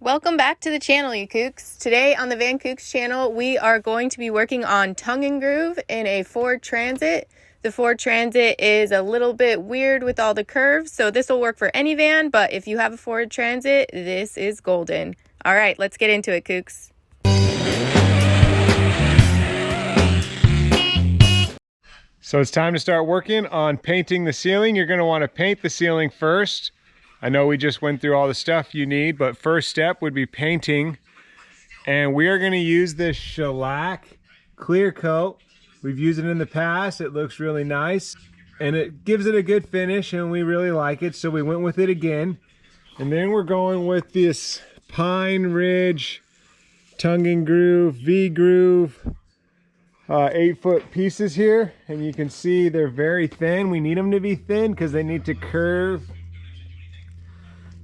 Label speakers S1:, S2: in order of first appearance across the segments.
S1: Welcome back to the channel, you Kookz. Today on the Van Kookz channel, we are going to be working on tongue and groove in a Ford Transit. The Ford Transit is a little bit weird with all the curves, so this will work for any van, but if you have a Ford Transit, this is golden. All right, let's get into it, Kookz.
S2: So it's time to start working on painting the ceiling. You're going to want to paint the ceiling first. I know we just went through all the stuff you need, but first step would be painting. And we are going to use this shellac clear coat. We've used it in the past. It looks really nice and it gives it a good finish and we really like it, so we went with it again. And then we're going with this Pine Ridge tongue and groove, V-groove 8-foot pieces here, and you can see they're very thin. We need them to be thin because they need to curve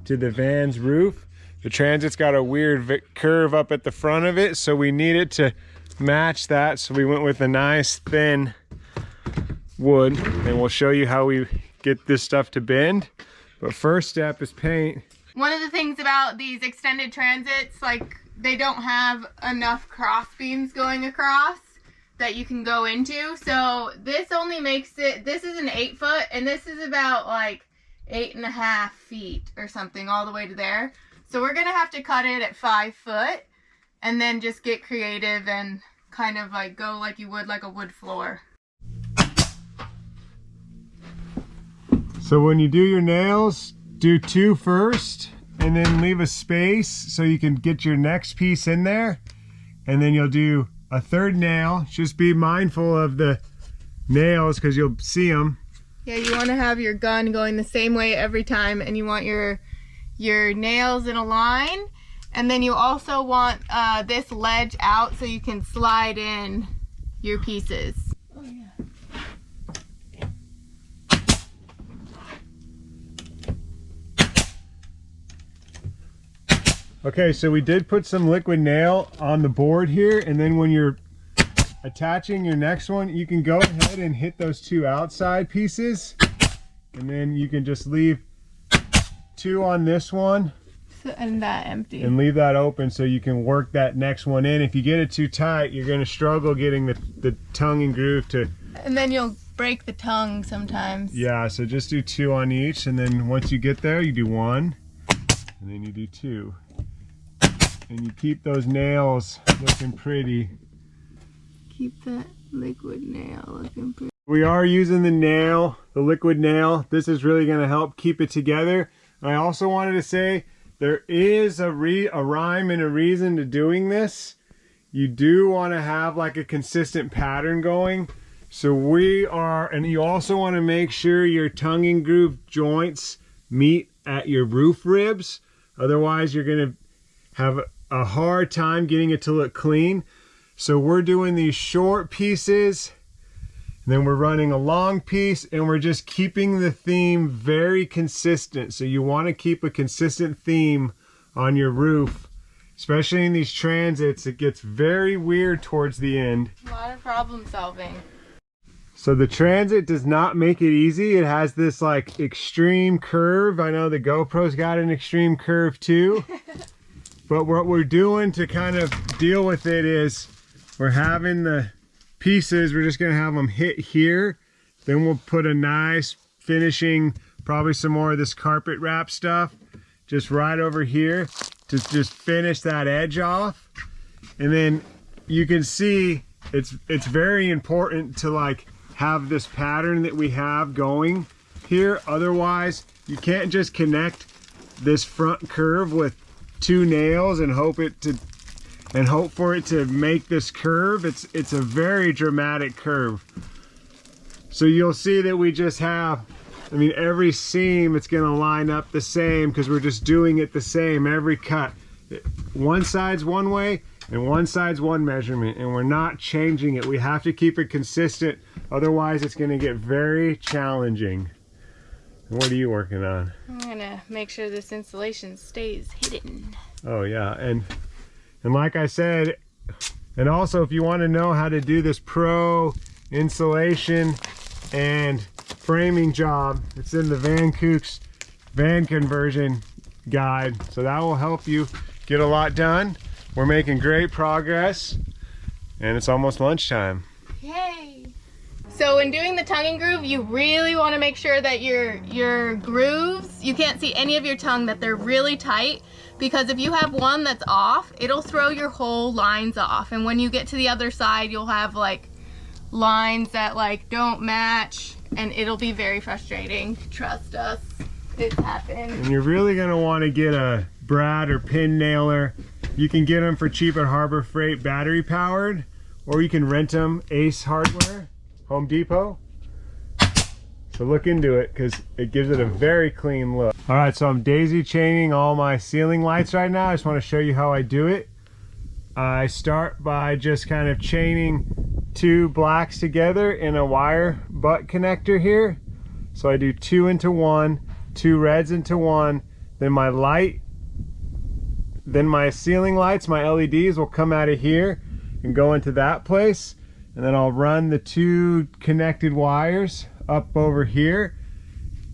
S2: to the van's roof. The Transit's got a weird curve up at the front of it, so we need it to match that, so we went with a nice thin wood, and we'll show you how we get this stuff to bend. But first step is paint.
S1: One of the things about these extended Transits, like, they don't have enough cross beams going across that you can go into, so this only makes it, this is an 8-foot and this is about like 8.5 feet or something all the way to there. So we're gonna have to cut it at 5 foot and then just get creative and kind of like go like you would like a wood floor.
S2: So when you do your nails, do 2 first and then leave a space so you can get your next piece in there, and then you'll do a 3rd nail. Just be mindful of the nails because you'll see them.
S1: Yeah, you want to have your gun going the same way every time, and you want your nails in a line, and then you also want this ledge out so you can slide in your pieces. Oh, yeah.
S2: Okay, so we did put some liquid nail on the board here, and then when you're attaching your next one, you can go ahead and hit those 2 outside pieces, and then you can just leave 2 on this one
S1: and that empty,
S2: and leave that open so you can work that next one in. If you get it too tight, you're going to struggle getting the tongue and groove to,
S1: and then you'll break the tongue sometimes.
S2: Yeah, so just do 2 on each, and then once you get there, you do 1, and then you do 2. And you keep those nails looking pretty.
S1: Keep that liquid nail looking pretty.
S2: We are using the liquid nail. This is really going to help keep it together. I also wanted to say there is a rhyme and a reason to doing this. You do want to have like a consistent pattern going. So and you also want to make sure your tongue and groove joints meet at your roof ribs. Otherwise you're going to have a hard time getting it to look clean. So we're doing these short pieces, and then we're running a long piece, and we're just keeping the theme very consistent. So you want to keep a consistent theme on your roof, especially in these Transits. It gets very weird towards the end.
S1: A lot of problem solving.
S2: So the Transit does not make it easy. It has this like extreme curve. I know the GoPro's got an extreme curve too. But what we're doing to kind of deal with it is we're having the pieces, we're just going to have them hit here. Then we'll put a nice finishing, probably some more of this carpet wrap stuff, just right over here to just finish that edge off. And then you can see it's very important to like have this pattern that we have going here. Otherwise, you can't just connect this front curve with 2 nails and hope for it to make this curve. It's a very dramatic curve. So you'll see that we just have, I mean, every seam it's going to line up the same because we're just doing it the same every cut. One side's one way and one side's one measurement, and we're not changing it. We have to keep it consistent, otherwise it's going to get very challenging. What are you working on?
S1: I'm gonna make sure this insulation stays hidden.
S2: Oh yeah, and like I said, and also if you want to know how to do this pro insulation and framing job, it's in the Van Kookz van conversion guide, so that will help you get a lot done. We're making great progress, and it's almost lunchtime.
S1: Yay! So when doing the tongue and groove, you really want to make sure that your grooves, you can't see any of your tongue, that they're really tight, because if you have one that's off, it'll throw your whole lines off. And when you get to the other side, you'll have like lines that like don't match, and it'll be very frustrating. Trust us, it's happened.
S2: And you're really gonna want to get a brad or pin nailer. You can get them for cheap at Harbor Freight, battery powered, or you can rent them, Ace Hardware, Home Depot. So look into it, because it gives it a very clean look. All right, so I'm daisy chaining all my ceiling lights right now. I just want to show you how I do it. I start by just kind of chaining 2 blacks together in a wire butt connector here. So I do 2 into 1, 2 reds into 1, then my ceiling lights, my LEDs will come out of here and go into that place. And then I'll run the 2 connected wires up over here,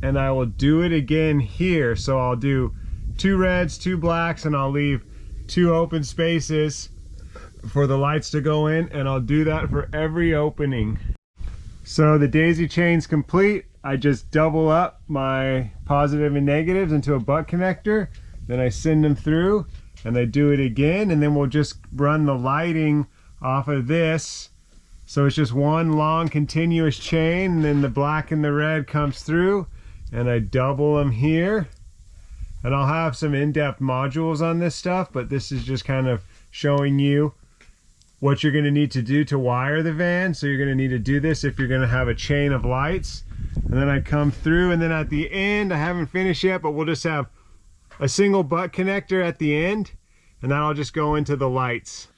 S2: and I will do it again here. So I'll do 2 reds, 2 blacks, and I'll leave 2 open spaces for the lights to go in, and I'll do that for every opening. So the daisy chain's complete. I just double up my positive and negatives into a butt connector, then I send them through, and I do it again, and then we'll just run the lighting off of this. So it's just one long continuous chain, and then the black and the red comes through, and I double them here. And I'll have some in-depth modules on this stuff, but this is just kind of showing you what you're gonna need to do to wire the van. So you're gonna need to do this if you're gonna have a chain of lights. And then I come through, and then at the end, I haven't finished yet, but we'll just have a single butt connector at the end, and that'll just go into the lights.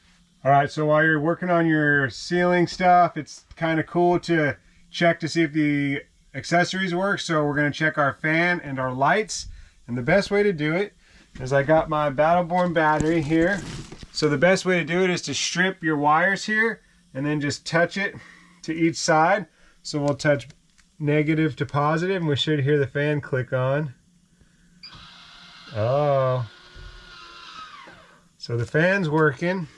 S2: All right, so while you're working on your ceiling stuff, it's kind of cool to check to see if the accessories work. So we're gonna check our fan and our lights. And the best way to do it is I got my Battleborn battery here. So the best way to do it is to strip your wires here and then just touch it to each side. So we'll touch negative to positive, and we should hear the fan click on. Oh. So the fan's working.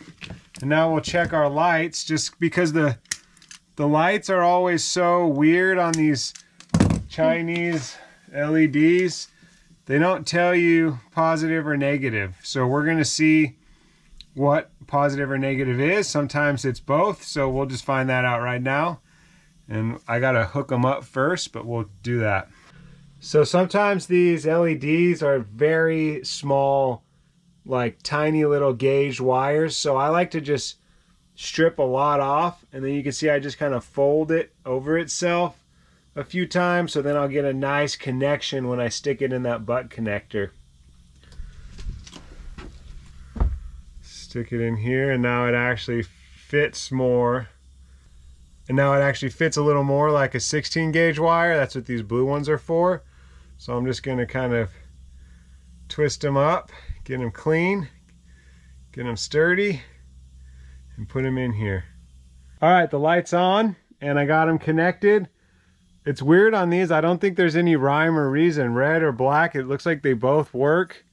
S2: And now we'll check our lights, just because the lights are always so weird on these Chinese LEDs. They don't tell you positive or negative. So we're gonna see what positive or negative is. Sometimes it's both, so we'll just find that out right now. And I gotta hook them up first, but we'll do that. So sometimes these LEDs are very small, like tiny little gauge wires. So I like to just strip a lot off, and then you can see I just kind of fold it over itself a few times, so then I'll get a nice connection when I stick it in that butt connector. Stick it in here, and now it actually fits more. And now it actually fits a little more like a 16 gauge wire. That's what these blue ones are for. So I'm just gonna kind of twist them up, get them clean, get them sturdy, and put them in here. All right, the light's on, and I got them connected. It's weird on these. I don't think there's any rhyme or reason. Red or black, it looks like they both work.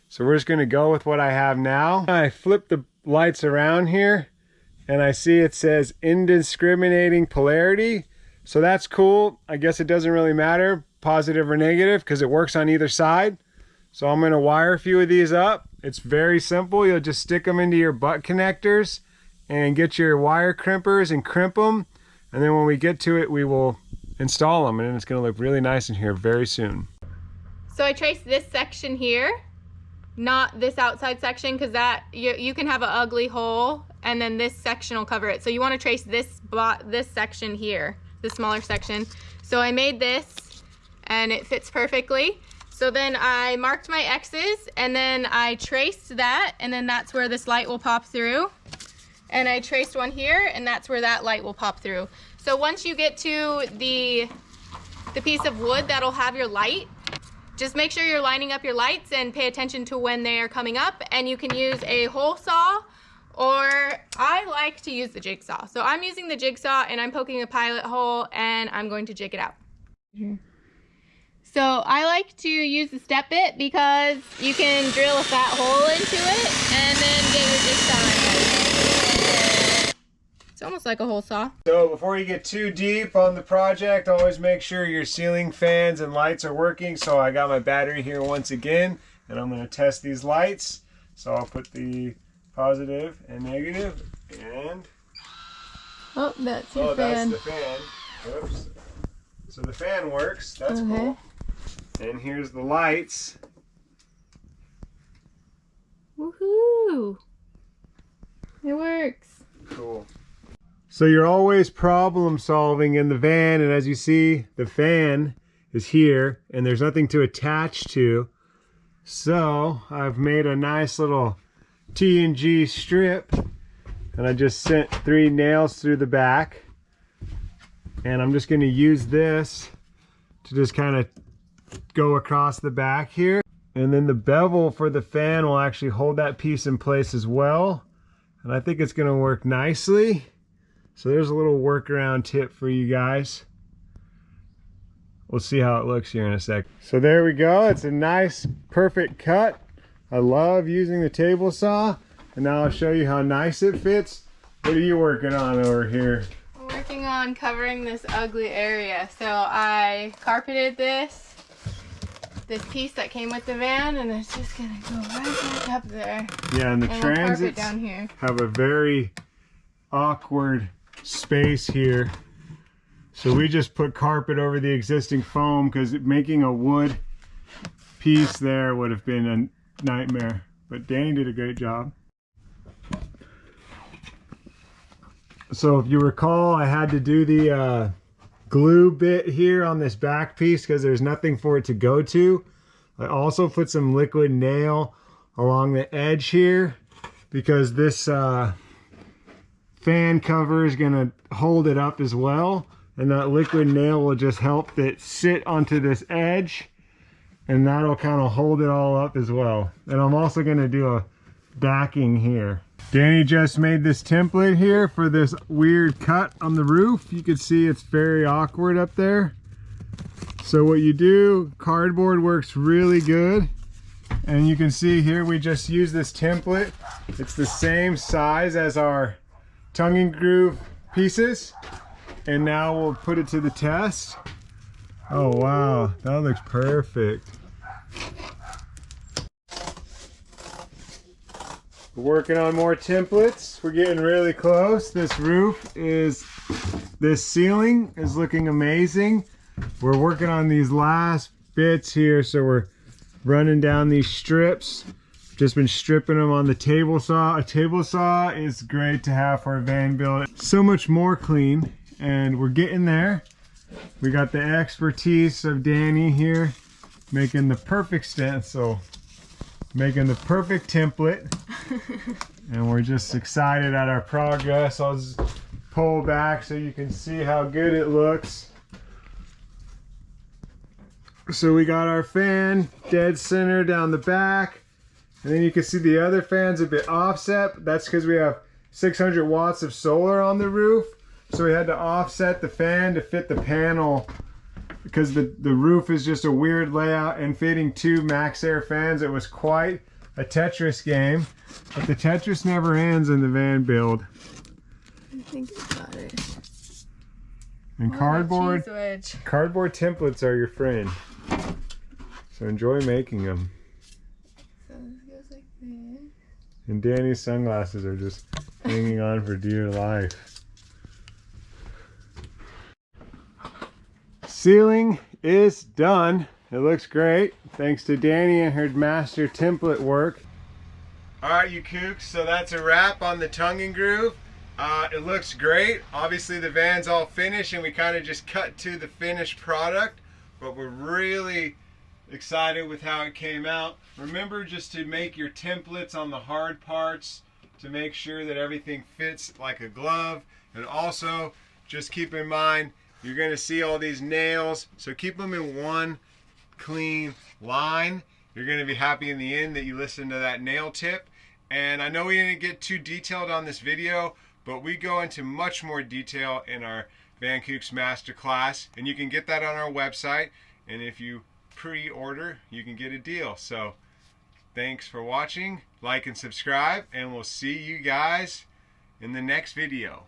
S2: So we're just gonna go with what I have now. I flip the lights around here, and I see it says indiscriminating polarity. So that's cool. I guess it doesn't really matter, positive or negative, because it works on either side. So I'm gonna wire a few of these up. It's very simple. You'll just stick them into your butt connectors and get your wire crimpers and crimp them. And then when we get to it, we will install them, and it's gonna look really nice in here very soon.
S1: So I traced this section here, not this outside section, because that you can have an ugly hole, and then this section will cover it. So you want to trace this section here, this smaller section. So I made this, and it fits perfectly. So then I marked my X's, and then I traced that, and then that's where this light will pop through. And I traced one here, and that's where that light will pop through. So once you get to the piece of wood that'll have your light, just make sure you're lining up your lights and pay attention to when they are coming up. And you can use a hole saw, or I like to use the jigsaw. So I'm using the jigsaw, and I'm poking a pilot hole, and I'm going to jig it out. So I like to use the step bit because you can drill a fat hole into it and then get your disc on. It's almost like a hole saw.
S2: So before you get too deep on the project, always make sure your ceiling fans and lights are working. So I got my battery here once again, and I'm going to test these lights. So I'll put the positive and negative, and
S1: oh, that's your fan.
S2: That's the fan. Oops. So the fan works. That's cool. And here's the lights.
S1: Woohoo! It works.
S2: Cool. So you're always problem solving in the van, and as you see, the fan is here and there's nothing to attach to. So I've made a nice little T&G strip, and I just sent 3 nails through the back, and I'm just going to use this to just kind of go across the back here, and then the bevel for the fan will actually hold that piece in place as well, and I think it's going to work nicely. So there's a little workaround tip for you guys. We'll see how it looks here in a sec. So there we go. It's a nice, perfect cut. I love using the table saw. And now I'll show you how nice it fits. What are you working on over here?
S1: I'm working on covering this ugly area. So I carpeted this piece that came with the van, and it's just gonna go right back up there.
S2: Yeah, and the transits
S1: down here
S2: have a very awkward space here. So we just put carpet over the existing foam because making a wood piece there would have been a nightmare. But Danny did a great job. So if you recall, I had to do the glue bit here on this back piece because there's nothing for it to go to. I also put some liquid nail along the edge here because this fan cover is going to hold it up as well, and that liquid nail will just help it sit onto this edge, and that'll kind of hold it all up as well. And I'm also going to do a backing here. Danny just made this template here for this weird cut on the roof. You can see it's very awkward up there. So what you do, cardboard works really good, and you can see here we just use this template. It's the same size as our tongue and groove pieces, and now we'll put it to the test. Oh wow, that looks perfect. We're working on more templates. We're getting really close. This ceiling is looking amazing. We're working on these last bits here, so we're running down these strips. Just been stripping them on the table saw. A table saw is great to have for a van build. So much more clean, and we're getting there. We got the expertise of Danny here, making the perfect stencil, making the perfect template, and we're just excited at our progress. I'll just pull back so you can see how good it looks. So we got our fan dead center down the back. And then you can see the other fan's a bit offset. That's because we have 600 watts of solar on the roof. So we had to offset the fan to fit the panel because the roof is just a weird layout, and fitting 2 max air fans, it was quite a Tetris game. But the Tetris never ends in the van build.
S1: I think I got it.
S2: And cardboard templates are your friend. So enjoy making them. And Danny's sunglasses are just hanging on for dear life. Ceiling is done. It looks great. Thanks to Danny and her master template work. Alright, you kooks, so that's a wrap on the tongue and groove. It looks great. Obviously the van's all finished and we kind of just cut to the finished product, but we're really excited with how it came out. Remember just to make your templates on the hard parts to make sure that everything fits like a glove. And also just keep in mind you're going to see all these nails, so keep them in one clean line. You're going to be happy in the end that you listened to that nail tip. And I know we didn't get too detailed on this video, but we go into much more detail in our Kookz Masterclass, and you can get that on our website. And if you pre-order, you can get a deal. So thanks for watching, like and subscribe, and we'll see you guys in the next video.